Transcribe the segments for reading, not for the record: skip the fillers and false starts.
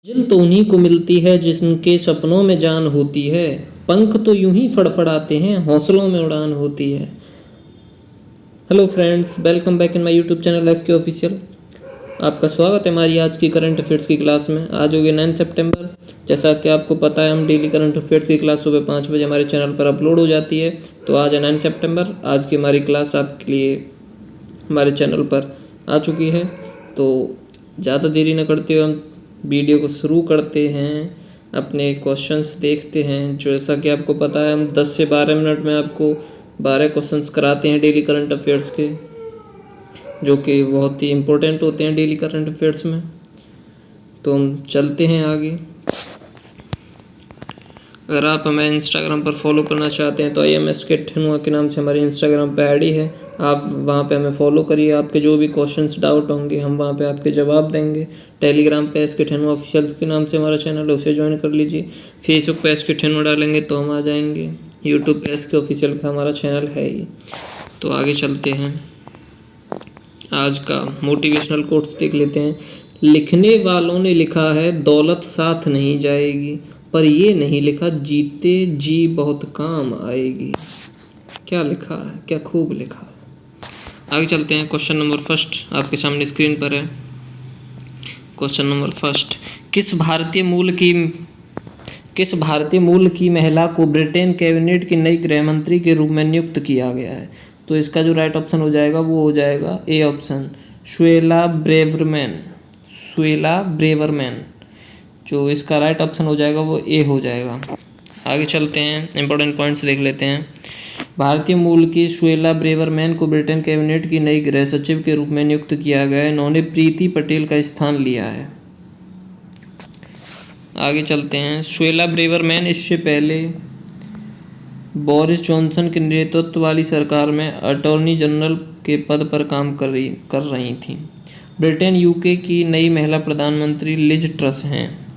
मंजिल तो उन्हीं को मिलती है जिनके सपनों में जान होती है। पंख तो यूं ही फड़फड़ाते हैं, हौसलों में उड़ान होती है। Hello friends, welcome back in my YouTube channel SK official. आपका स्वागत है हमारी आज की करंट अफेयर्स की क्लास में। आज हो गया 9 सितंबर। जैसा कि आपको पता है, हम डेली करंट अफेयर्स की क्लास सुबह 5 बजे हमारे चैनल पर अपलोड हो जाती है। तो आज है 9 सितंबर। आज की हमारी क्लास आपके लिए हमारे चैनल पर आ चुकी है। तो ज़्यादा देरी न करते हुए हम वीडियो को शुरू करते हैं, अपने क्वेश्चंस देखते हैं। जैसा कि आपको पता है, हम 10 से 12 मिनट में आपको 12 क्वेश्चंस कराते हैं डेली करंट अफेयर्स के, जो कि बहुत ही इम्पोर्टेंट होते हैं डेली करंट अफेयर्स में। तो हम चलते हैं आगे। अगर आप हमें इंस्टाग्राम पर फॉलो करना चाहते हैं तो IMSK ठनुआ के नाम से हमारी इंस्टाग्राम पे आईडी है। आप वहाँ पे हमें फॉलो करिए। आपके जो भी क्वेश्चंस डाउट होंगे हम वहाँ पे आपके जवाब देंगे। टेलीग्राम पे SK ठनुआ ऑफिशियल के नाम से हमारा चैनल है, उसे ज्वाइन कर लीजिए। फेसबुक पे SK ठनुआ डालेंगे तो हम आ जाएंगे। यूट्यूब पे SK ऑफिशियल का हमारा चैनल है ही। तो आगे चलते हैं। आज का मोटिवेशनल कोट्स देख लेते हैं। लिखने वालों ने लिखा है दौलत साथ नहीं जाएगी, पर ये नहीं लिखा जीते जी बहुत काम आएगी। क्या लिखा है, क्या खूब लिखा है। आगे चलते हैं। क्वेश्चन नंबर फर्स्ट आपके सामने स्क्रीन पर है। क्वेश्चन नंबर फर्स्ट, किस भारतीय मूल की महिला को ब्रिटेन कैबिनेट की नई गृह मंत्री के रूप में नियुक्त किया गया है? तो इसका जो राइट ऑप्शन हो जाएगा वो हो जाएगा ए ऑप्शन, सुएला ब्रेवरमैन। जो इसका राइट ऑप्शन हो जाएगा वो ए हो जाएगा। आगे चलते हैं, इंपॉर्टेंट पॉइंट्स देख लेते हैं। भारतीय मूल की सुएला ब्रेवरमैन को ब्रिटेन कैबिनेट की नई गृह सचिव के रूप में नियुक्त किया गया है। इन्होंने प्रीति पटेल का स्थान लिया है। आगे चलते हैं। सुएला ब्रेवरमैन इससे पहले बोरिस जॉनसन के नेतृत्व वाली सरकार में अटॉर्नी जनरल के पद पर काम कर रही थी। ब्रिटेन यूके की नई महिला प्रधानमंत्री लिज ट्रस हैं।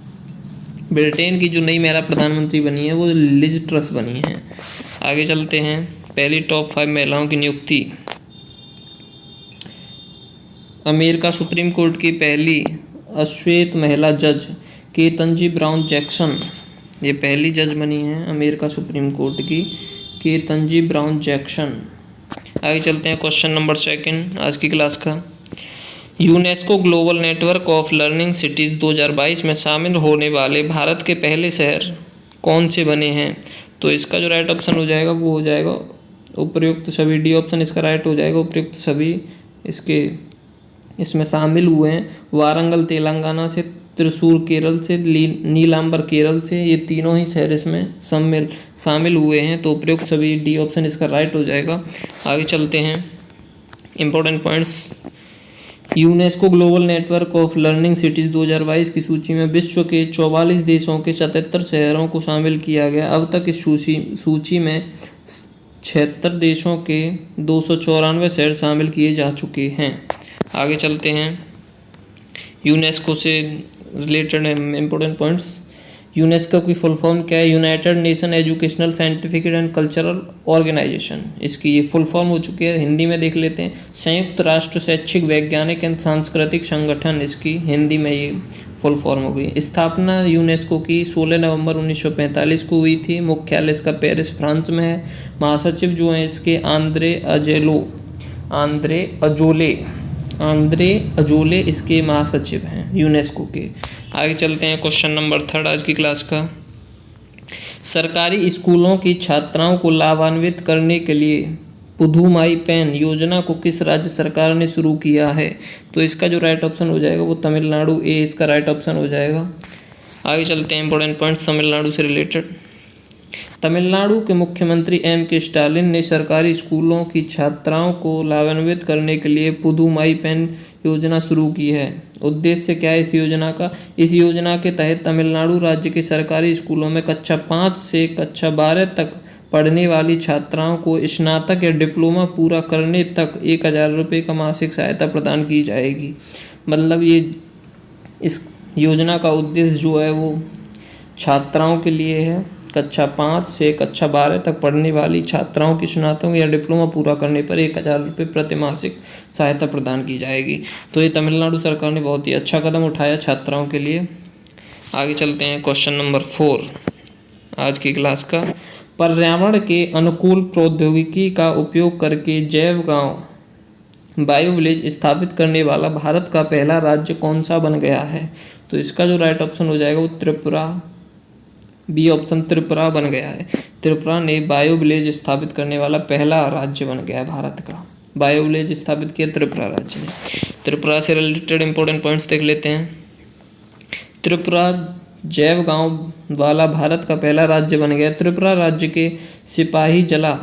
ब्रिटेन की जो नई महिला प्रधानमंत्री बनी है वो लिज ट्रस बनी है। आगे चलते हैं। पहली टॉप 5 महिलाओं की नियुक्ति। अमेरिका सुप्रीम कोर्ट की पहली अश्वेत महिला जज केतंजी ब्राउन जैक्सन, ये पहली जज बनी है अमेरिका सुप्रीम कोर्ट की, केतंजी ब्राउन जैक्सन। आगे चलते हैं। क्वेश्चन नंबर 2 आज की क्लास का। UNESCO global network of learning cities 2022 में शामिल होने वाले भारत के पहले शहर कौन से बने हैं? तो इसका जो राइट ऑप्शन हो जाएगा वो हो जाएगा उपयुक्त सभी। डी ऑप्शन इसका राइट हो जाएगा, उपयुक्त सभी इसमें शामिल हुए हैं। वारंगल तेलंगाना से, त्रिशूर केरल से, नीलांबर केरल से, ये तीनों ही शहर इसमें शामिल हुए हैं। तो उपयुक्त सभी, डी ऑप्शन इसका राइट हो जाएगा। आगे चलते हैं। Important points. UNESCO global network of learning cities 2022 की सूची में विश्व के 44 देशों के 77 शहरों को शामिल किया गया। अब तक इस सूची में 76 देशों के 294 शहर शामिल किए जा चुके हैं। आगे चलते हैं। यूनेस्को से रिलेटेड इम्पोर्टेंट पॉइंट्स। यूनेस्को की फुल फॉर्म क्या है? United Nation educational scientific and cultural organization, इसकी ये फुल फॉर्म हो चुकी है। हिंदी में देख लेते हैं। संयुक्त राष्ट्र शैक्षिक वैज्ञानिक एवं सांस्कृतिक संगठन, इसकी हिंदी में ये फुल फॉर्म हो गई। स्थापना यूनेस्को की 16 नवंबर 1945 को हुई थी। मुख्यालय इसका पेरिस फ्रांस में है। महासचिव जो हैं इसके आंद्रे अजोले इसके महासचिव हैं यूनेस्को के। आगे चलते हैं। क्वेश्चन नंबर 3 आज की क्लास का। सरकारी स्कूलों की छात्राओं को लाभान्वित करने के लिए पुधुमाईपेन योजना को किस राज्य सरकार ने शुरू किया है? तो इसका जो राइट ऑप्शन हो जाएगा वो तमिलनाडु, ए इसका राइट ऑप्शन हो जाएगा। आगे चलते हैं। इंपॉर्टेंट पॉइंट तमिलनाडु से रिलेटेड। तमिलनाडु के मुख्यमंत्री MK स्टालिन ने सरकारी स्कूलों की छात्राओं को लाभान्वित करने के लिए पुधुमाईपेन योजना शुरू की है। उद्देश्य क्या है इस योजना का? इस योजना के तहत तमिलनाडु राज्य के सरकारी स्कूलों में कक्षा 5 से कक्षा 12 तक पढ़ने वाली छात्राओं को स्नातक या डिप्लोमा पूरा करने तक 1000 रुपये का मासिक सहायता प्रदान की जाएगी। मतलब ये इस योजना का उद्देश्य जो है वो छात्राओं के लिए है। कक्षा 5 से कक्षा 12 तक पढ़ने वाली छात्राओं की स्नातक या डिप्लोमा पूरा करने पर 1000 रुपये प्रति मासिक सहायता प्रदान की जाएगी। तो ये तमिलनाडु सरकार ने बहुत ही अच्छा कदम उठाया छात्राओं के लिए। आगे चलते हैं क्वेश्चन नंबर 4 आज की क्लास का। पर्यावरण के अनुकूल प्रौद्योगिकी का उपयोग करके जैव गांव बायो विलेज स्थापित करने वाला भारत का पहला राज्य कौन सा बन गया है? तो इसका जो राइट ऑप्शन हो जाएगा वो त्रिपुरा, बी ऑप्शन त्रिपुरा बन गया है। त्रिपुरा ने बायो विलेज स्थापित करने वाला पहला राज्य बन गया है भारत का। बायो विलेज स्थापित किया त्रिपुरा राज्य ने। त्रिपुरा से रिलेटेड इंपॉर्टेंट पॉइंट्स देख लेते हैं। त्रिपुरा जैव गांव वाला भारत का पहला राज्य बन गया। त्रिपुरा राज्य के सिपाहीजला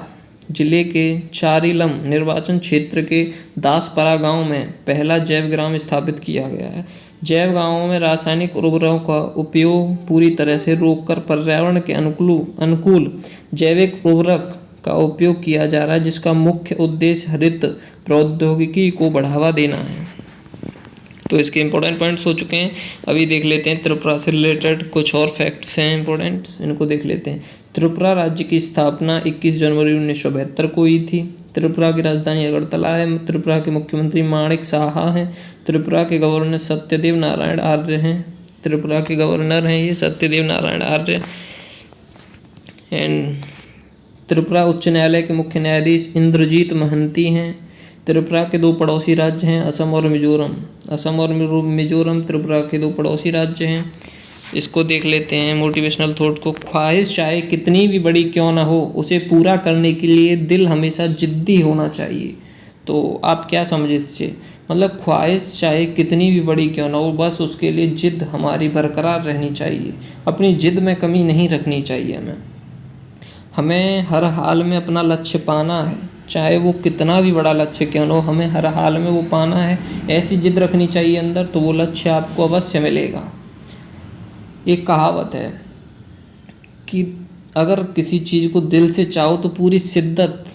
जिले के चारिलम निर्वाचन क्षेत्र के दासपरा गांव में पहला जैव ग्राम स्थापित किया गया है। जैव गांवों में रासायनिक उर्वरकों का उपयोग पूरी तरह से रोककर पर्यावरण के अनुकूल जैविक उर्वरक का उपयोग किया जा रहा है, जिसका मुख्य उद्देश्य हरित प्रौद्योगिकी को बढ़ावा देना है। तो इसके इंपॉर्टेंट पॉइंट्स हो चुके हैं। अभी देख लेते हैं त्रिपुरा से रिलेटेड कुछ और फैक्ट्स हैं इंपॉर्टेंट, इनको देख लेते हैं। त्रिपुरा राज्य की स्थापना 21 जनवरी 1972 को हुई थी। त्रिपुरा की राजधानी अगरतला है। त्रिपुरा के मुख्यमंत्री माणिक साहा हैं। त्रिपुरा के गवर्नर सत्यदेव नारायण आर्य हैं। त्रिपुरा के गवर्नर हैं ये सत्यदेव नारायण आर्य। एंड त्रिपुरा उच्च न्यायालय के मुख्य न्यायाधीश इंद्रजीत महंती हैं। त्रिपुरा के दो पड़ोसी राज्य हैं असम और मिजोरम। असम और मिजोरम त्रिपुरा के दो पड़ोसी राज्य हैं। इसको देख लेते हैं मोटिवेशनल थॉट को। ख्वाहिश चाहे कितनी भी बड़ी क्यों ना हो, उसे पूरा करने के लिए दिल हमेशा जिद्दी होना चाहिए। तो आप क्या समझे इससे? मतलब ख्वाहिश चाहे कितनी भी बड़ी क्यों ना हो, बस उसके लिए जिद हमारी बरकरार रहनी चाहिए। अपनी जिद में कमी नहीं रखनी चाहिए। हमें हर हाल में अपना लक्ष्य पाना है, चाहे वो कितना भी बड़ा लक्ष्य क्यों ना हो, हमें हर हाल में वो पाना है। ऐसी जिद रखनी चाहिए अंदर, तो वो लक्ष्य आपको अवश्य मिलेगा। एक कहावत है कि अगर किसी चीज़ को दिल से चाहो तो पूरी शिद्दत,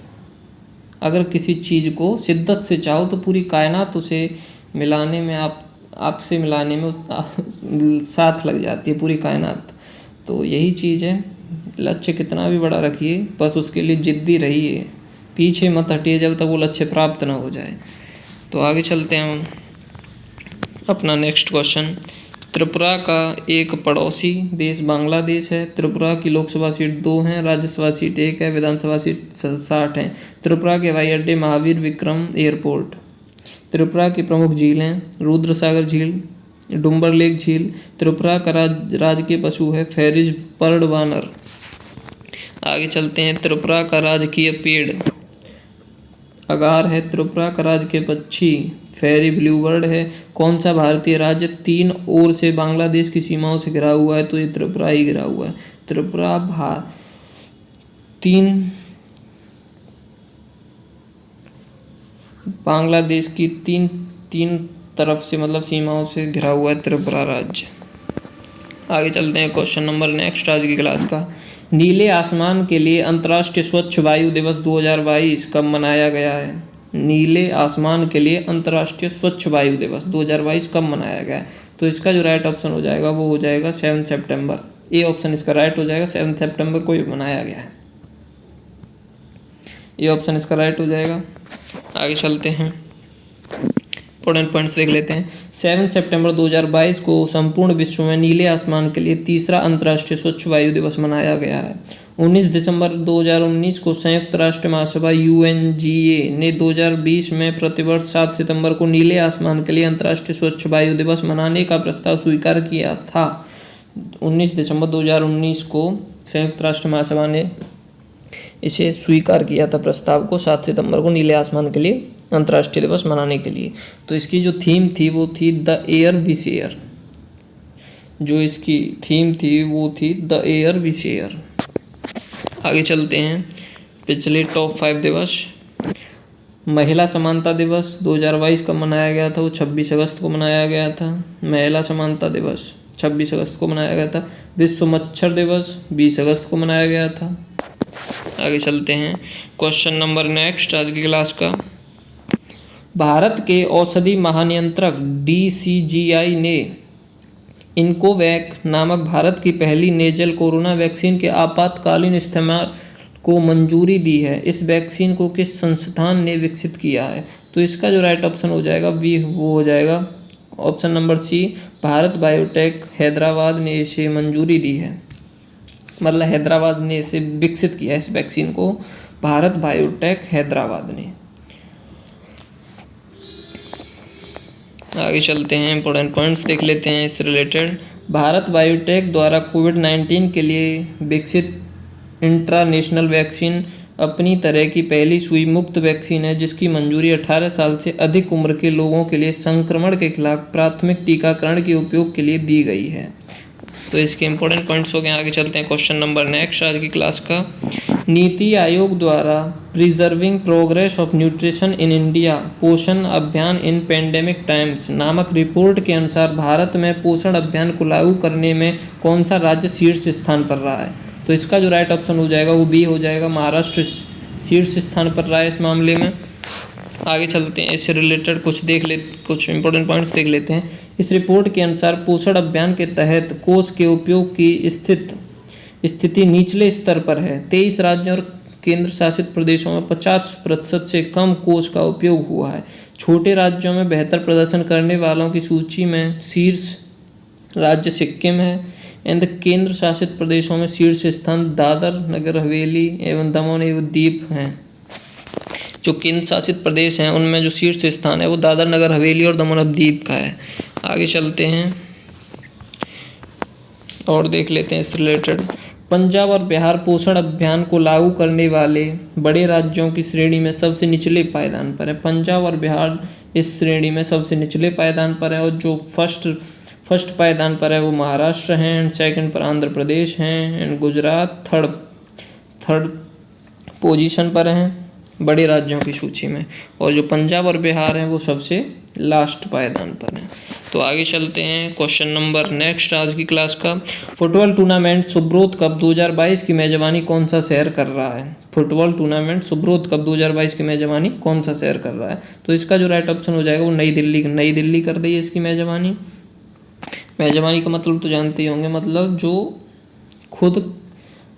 अगर किसी चीज़ को शिद्दत से चाहो तो पूरी कायनात उसे मिलाने में आपसे मिलाने में साथ लग जाती है पूरी कायनात। तो यही चीज़ है, लक्ष्य कितना भी बड़ा रखिए, बस उसके लिए जिद्दी रहिए, पीछे मत हटिए जब तक वो लक्ष्य प्राप्त ना हो जाए। तो आगे चलते हैं हम अपना नेक्स्ट क्वेश्चन। त्रिपुरा का एक पड़ोसी देश बांग्लादेश है। त्रिपुरा की लोकसभा सीट 2 हैं, राज्यसभा सीट 1 है, विधानसभा सीट 60 हैं। त्रिपुरा के हवाई अड्डे महावीर विक्रम एयरपोर्ट। त्रिपुरा की प्रमुख झीलें रुद्रसागर झील, डुम्बर लेक झील। त्रिपुरा का राजकीय पशु है फेरिज पर्ड वानर। आगे चलते हैं। त्रिपुरा का राजकीय पेड़ अगार है। त्रिपुरा का राजकीय पक्षी फेरी ब्लूबर्ड है। कौन सा भारतीय राज्य 3 ओर से बांग्लादेश की सीमाओं से घिरा हुआ है? तो ये त्रिपुरा ही घिरा हुआ है। त्रिपुरा बांग्लादेश की तीन तरफ से मतलब सीमाओं से घिरा हुआ है त्रिपुरा राज्य। आगे चलते हैं क्वेश्चन नंबर नेक्स्ट आज की क्लास का। नीले आसमान के लिए अंतर्राष्ट्रीय स्वच्छ वायु दिवस 2022 कब मनाया गया है? नीले आसमान के लिए अंतर्राष्ट्रीय स्वच्छ वायु दिवस 2022 कब मनाया गया है? तो इसका जो राइट ऑप्शन हो जाएगा वो हो जाएगा 7 सितंबर। ए ऑप्शन इसका राइट हो जाएगा। 7 सितंबर को ये मनाया गया है। ये ऑप्शन इसका राइट हो जाएगा। आगे चलते हैं, इंपॉर्टेंट पॉइंट्स देख लेते हैं। 7 सितंबर 2022 को संपूर्ण विश्व में नीले आसमान के लिए तीसरा अंतर्राष्ट्रीय स्वच्छ वायु दिवस मनाया गया है। 19 दिसंबर 2019 को संयुक्त राष्ट्र महासभा UNGA ने 2020 में प्रतिवर्ष 7 सितंबर को नीले आसमान के लिए अंतर्राष्ट्रीय स्वच्छ वायु दिवस मनाने का प्रस्ताव स्वीकार किया था। 19 दिसंबर 2019 को संयुक्त राष्ट्र महासभा ने इसे स्वीकार किया था प्रस्ताव को, 7 सितंबर को नीले आसमान के लिए अंतर्राष्ट्रीय दिवस मनाने के लिए। तो इसकी जो थीम थी वो थी द एयर वी शेयर। जो इसकी थीम थी वो थी द एयर वी शेयर। आगे चलते हैं, पिछले टॉप 5 दिवस। महिला समानता दिवस 2022 कब मनाया गया था? वो 26 अगस्त को मनाया गया था। महिला समानता दिवस 26 अगस्त को मनाया गया था। विश्व मच्छर दिवस 20 अगस्त को मनाया गया था। आगे चलते हैं, क्वेश्चन नंबर नेक्स्ट आज की क्लास का। भारत के औषधि महानियंत्रक DCGI ने इनकोवैक नामक भारत की पहली नेजल कोरोना वैक्सीन के आपातकालीन इस्तेमाल को मंजूरी दी है। इस वैक्सीन को किस संस्थान ने विकसित किया है? तो इसका जो राइट ऑप्शन हो जाएगा वो हो जाएगा option number C, Bharat Biotech Hyderabad ने इसे मंजूरी दी है, मतलब हैदराबाद ने इसे विकसित किया इस वैक्सीन को, भारत बायोटेक हैदराबाद ने। आगे चलते हैं, इंपॉर्टेंट पॉइंट्स देख लेते हैं इससे रिलेटेड। भारत बायोटेक द्वारा कोविड-19 के लिए विकसित इंट्रानेशनल वैक्सीन अपनी तरह की पहली सुई मुक्त वैक्सीन है, जिसकी मंजूरी 18 साल से अधिक उम्र के लोगों के लिए संक्रमण के खिलाफ प्राथमिक टीकाकरण के उपयोग के लिए दी गई है। तो इसके इंपॉर्टेंट पॉइंट्स हो गए। आगे चलते हैं क्वेश्चन नंबर नेक्स्ट आज की क्लास का। नीति आयोग द्वारा preserving progress of nutrition in India पोषण अभियान इन पेंडेमिक टाइम्स नामक रिपोर्ट के अनुसार भारत में पोषण अभियान को लागू करने में कौन सा राज्य शीर्ष स्थान पर रहा है? तो इसका जो राइट ऑप्शन हो जाएगा वो बी हो जाएगा, महाराष्ट्र शीर्ष स्थान पर रहा है इस मामले में। आगे चलते हैं, इससे रिलेटेड कुछ इंपॉर्टेंट पॉइंट्स देख लेते हैं। इस रिपोर्ट के अनुसार पोषण अभियान के तहत कोष के उपयोग की स्थिति निचले स्तर पर है। 23 राज्यों और केंद्र शासित प्रदेशों में 50% से कम कोष का उपयोग हुआ है। छोटे राज्यों में बेहतर प्रदर्शन करने वालों की सूची में शीर्ष राज्य सिक्किम है एंड केंद्र शासित प्रदेशों में शीर्ष स्थान दादर नगर हवेली एवं दमन एवं दीव हैं। जो केंद्र शासित प्रदेश हैं उनमें जो शीर्ष स्थान है वो दादर नगर हवेली और दमन और दीव का है। आगे चलते हैं और देख लेते हैं इस रिलेटेड। पंजाब और बिहार पोषण अभियान को लागू करने वाले बड़े राज्यों की श्रेणी में सबसे निचले पायदान पर है। पंजाब और बिहार इस श्रेणी में सबसे निचले पायदान पर है और जो फर्स्ट पायदान पर है वो महाराष्ट्र हैं एंड सेकंड पर आंध्र प्रदेश हैं एंड गुजरात थर्ड पोजीशन पर हैं बड़े राज्यों की सूची में, और जो पंजाब और बिहार हैं वो सबसे लास्ट पायदान पर हैं। तो आगे चलते हैं क्वेश्चन नंबर नेक्स्ट आज की क्लास का। फुटबॉल टूर्नामेंट सुब्रोत कप 2022 की मेजबानी कौन सा शहर कर रहा है? फुटबॉल टूर्नामेंट सुब्रोत कप 2022 की मेजबानी कौन सा शहर कर रहा है? तो इसका जो राइट ऑप्शन हो जाएगा वो नई दिल्ली कर रही है इसकी मेजबानी का मतलब तो जानते ही होंगे,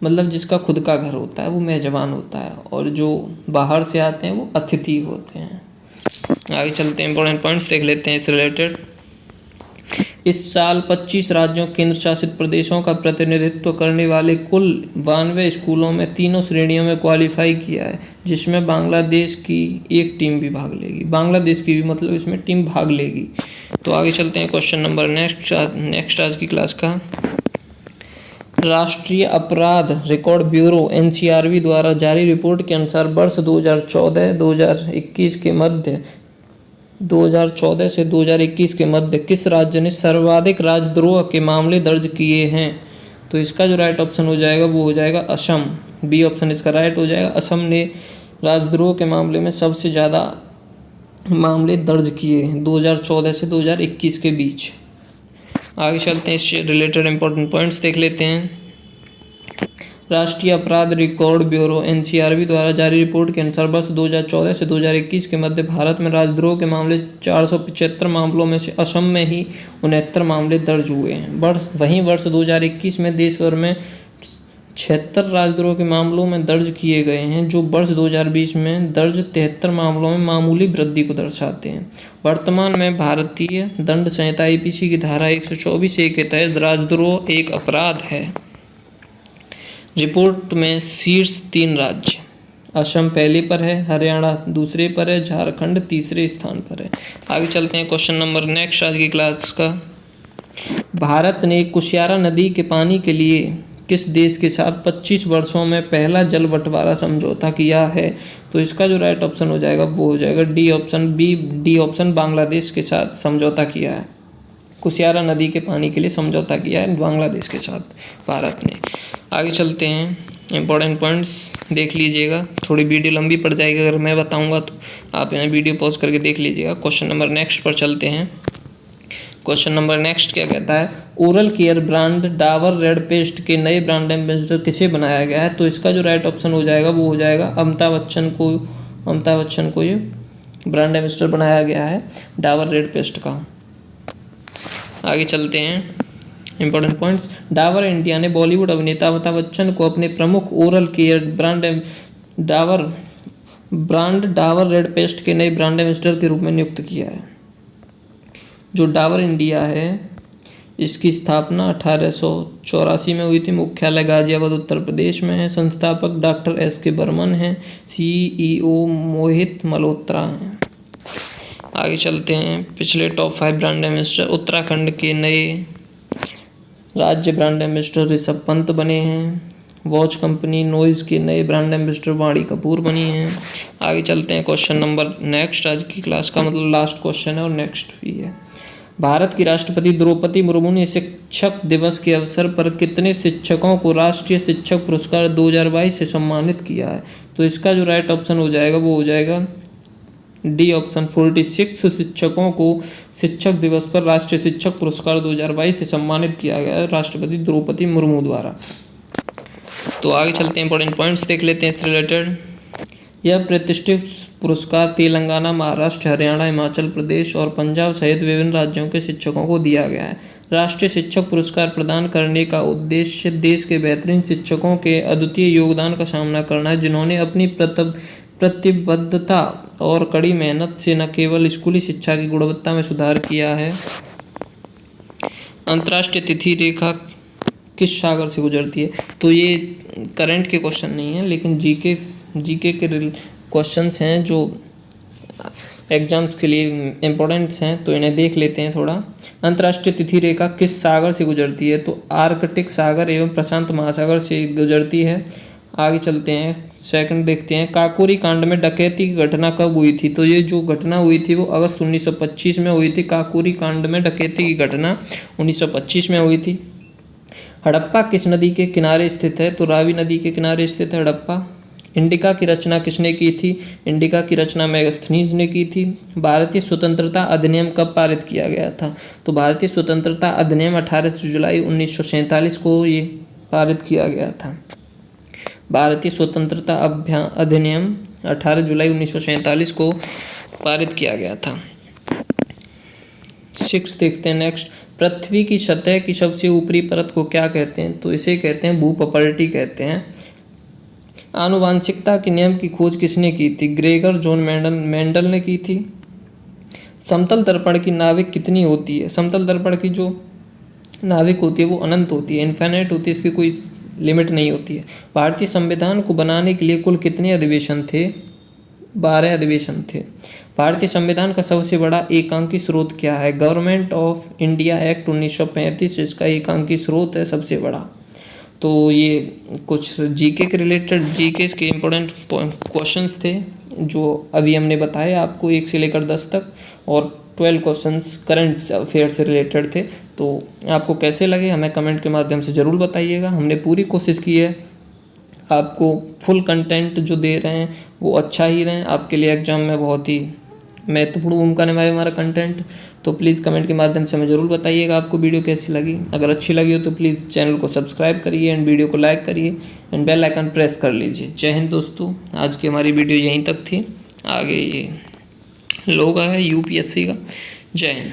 मतलब जिसका खुद का घर होता है वो मेजबान होता है और जो बाहर से आते हैं वो अतिथि होते हैं। आगे चलते हैं, इंपॉर्टेंट पॉइंट्स देख लेते हैं इस रिलेटेड। इस साल 25 राज्यों केंद्र शासित प्रदेशों का प्रतिनिधित्व करने वाले कुल 92 स्कूलों में तीनों श्रेणियों में क्वालिफाई किया है, जिसमें बांग्लादेश की एक टीम भी भाग लेगी। बांग्लादेश की भी मतलब इसमें टीम भाग लेगी। तो आगे चलते हैं क्वेश्चन नंबर नेक्स्ट आज की क्लास का। राष्ट्रीय अपराध रिकॉर्ड ब्यूरो NCRB द्वारा जारी रिपोर्ट के अनुसार वर्ष 2014 से 2021 के मध्य किस राज्य ने सर्वाधिक राजद्रोह के मामले दर्ज किए हैं? तो इसका जो राइट ऑप्शन हो जाएगा वो हो जाएगा असम। बी ऑप्शन इसका राइट हो जाएगा। असम ने राजद्रोह के मामले में सबसे ज़्यादा मामले दर्ज किए 2014 से 2021 के बीच। आगे चलते हैं, इससे रिलेटेड इंपॉर्टेंट पॉइंट्स देख लेते हैं। राष्ट्रीय अपराध रिकॉर्ड ब्यूरो NCRB द्वारा जारी रिपोर्ट के अनुसार वर्ष 2014 से 2021 के मध्य भारत में राजद्रोह के मामले 475 मामलों में से असम में ही 69 मामले दर्ज हुए हैं। वहीं वर्ष 2021 में देश भर में 76 राजद्रोह के मामलों में दर्ज किए गए हैं, जो वर्ष 2020 में दर्ज 73 मामलों में मामूली वृद्धि को दर्शाते हैं। वर्तमान में भारतीय दंड संहिता IPC की धारा 124A के तहत राजद्रोह एक अपराध है। रिपोर्ट में शीर्ष 3 राज्य, असम पहले पर है, हरियाणा दूसरे पर है, झारखंड तीसरे स्थान पर है। आगे चलते हैं क्वेश्चन नंबर नेक्स्ट आज की क्लास का। भारत ने कुशियारा नदी के पानी के लिए किस देश के साथ 25 वर्षों में पहला जल बंटवारा समझौता किया है? तो इसका जो राइट ऑप्शन हो जाएगा वो हो जाएगा डी ऑप्शन बांग्लादेश के साथ समझौता किया है। कुशियारा नदी के पानी के लिए समझौता किया है बांग्लादेश के साथ भारत ने। आगे चलते हैं, इंपॉर्टेंट पॉइंट्स देख लीजिएगा। थोड़ी वीडियो लंबी पड़ जाएगी अगर मैं बताऊंगा तो आप इन्हें वीडियो पॉज करके देख लीजिएगा। क्वेश्चन नंबर नेक्स्ट पर चलते हैं। क्वेश्चन नंबर नेक्स्ट क्या कहता है? Oral care brand Dabur red paste के नए ब्रांड एम्बेसडर किसे बनाया गया है? तो इसका जो राइट ऑप्शन हो जाएगा वो हो जाएगा अमिताभ बच्चन को ये ब्रांड एम्बेसडर बनाया गया है डाबर रेड पेस्ट का। आगे चलते हैं, इंपॉर्टेंट पॉइंट्स। डाबर इंडिया ने बॉलीवुड अभिनेता अमिताभ बच्चन को अपने प्रमुख oral care Dabur red paste के नए ब्रांड एम्बेसडर के रूप में नियुक्त किया है। जो डाबर इंडिया है इसकी स्थापना 1884 में हुई थी। मुख्यालय गाजियाबाद उत्तर प्रदेश में है। संस्थापक डॉक्टर एस के बर्मन हैं। CEO मोहित मल्होत्रा हैं। आगे चलते हैं। पिछले टॉप 5 ब्रांड एम्बेसडर। उत्तराखंड के नए राज्य ब्रांड एम्बेसडर ऋषभ पंत बने हैं। वॉच कंपनी नॉइज के नए ब्रांड एम्बेसडर वाणी कपूर बनी हैं। आगे चलते हैं क्वेश्चन नंबर नेक्स्ट। आज की क्लास का मतलब लास्ट क्वेश्चन है और नेक्स्ट भी है। भारत की राष्ट्रपति द्रौपदी मुर्मू ने शिक्षक दिवस के अवसर पर कितने शिक्षकों को राष्ट्रीय शिक्षक पुरस्कार 2022 से सम्मानित किया है? तो इसका जो राइट ऑप्शन हो जाएगा वो हो जाएगा डी ऑप्शन। 46 शिक्षकों को शिक्षक दिवस पर राष्ट्रीय शिक्षक पुरस्कार 2022 से सम्मानित किया गया है राष्ट्रपति द्रौपदी मुर्मू द्वारा। तो आगे चलते हैं, इंपॉर्टेंट पॉइंट्स देख लेते हैं इससे रिलेटेड। यह प्रतिष्ठित पुरस्कार तेलंगाना, महाराष्ट्र, हरियाणा, हिमाचल प्रदेश और पंजाब सहित विभिन्न राज्यों के शिक्षकों को दिया गया है। राष्ट्रीय शिक्षक पुरस्कार प्रदान करने का उद्देश्य देश के बेहतरीन शिक्षकों के अद्वितीय योगदान का सामना करना है, जिन्होंने अपनी प्रतिबद्धता और कड़ी मेहनत से न केवल स्कूली शिक्षा की गुणवत्ता में सुधार किया है। अंतर्राष्ट्रीय तिथि रेखा किस सागर से गुजरती है? तो ये करंट के क्वेश्चन नहीं है, लेकिन जीके के क्वेश्चंस हैं जो एग्जाम्स के लिए इम्पोर्टेंट्स हैं, तो इन्हें देख लेते हैं थोड़ा। अंतर्राष्ट्रीय तिथि रेखा किस सागर से गुजरती है? तो आर्कटिक सागर एवं प्रशांत महासागर से गुजरती है। आगे चलते हैं, सेकंड देखते हैं। काकोरी कांड में डकैती की घटना कब हुई थी? तो ये जो घटना हुई थी वो अगस्त 1925 में हुई थी। काकोरी कांड में डकैती की घटना 1925 में हुई थी। हड़प्पा किस नदी के किनारे स्थित है? तो रावी नदी के किनारे स्थित है हड़प्पा। इंडिका की रचना किसने की थी? इंडिका की रचना मेगास्थनीज ने की थी। भारतीय स्वतंत्रता अधिनियम कब पारित किया गया था? तो भारतीय स्वतंत्रता अधिनियम 18 जुलाई 1947 को ये पारित किया गया था। भारतीय स्वतंत्रता अधिनियम 18 जुलाई 1947 को पारित किया गया था। 6 देखते हैं नेक्स्ट। पृथ्वी की सतह की सबसे ऊपरी परत को क्या कहते हैं? तो इसे कहते हैं भूपटल कहते हैं। आनुवांशिकता के नियम की खोज किसने की थी? ग्रेगर जॉन मेंडल ने की थी। समतल दर्पण की नाविक कितनी होती है? समतल दर्पण की जो नाविक होती है वो अनंत होती है, इन्फिनिट होती है, इसकी कोई लिमिट नहीं होती है। भारतीय संविधान को बनाने के लिए कुल कितने अधिवेशन थे? 12 अधिवेशन थे। भारतीय संविधान का सबसे बड़ा एकांकी स्रोत क्या है? गवर्नमेंट ऑफ इंडिया एक्ट 1935 इसका एकांकी स्रोत है सबसे बड़ा। तो ये कुछ जीके के रिलेटेड जीके के इम्पोर्टेंट क्वेश्चंस थे जो अभी हमने बताया आपको, 1 से लेकर 10 तक, और 12 क्वेश्चंस करंट अफेयर से रिलेटेड थे। तो आपको कैसे लगे हमें कमेंट के माध्यम से ज़रूर बताइएगा। हमने पूरी कोशिश की है आपको फुल कंटेंट जो दे रहे हैं वो अच्छा ही रहें, आपके लिए एग्जाम में बहुत ही महत्वपूर्ण भूमिका निभाए हमारा कंटेंट। तो प्लीज़ कमेंट के माध्यम से हमें ज़रूर बताइएगा आपको वीडियो कैसी लगी। अगर अच्छी लगी हो तो प्लीज़ चैनल को सब्सक्राइब करिए एंड वीडियो को लाइक करिए एंड बेल आइकन प्रेस कर लीजिए। जय हिंद दोस्तों, आज की हमारी वीडियो यहीं तक थी। आगे ये लोगो है UPSC का। जय हिंद।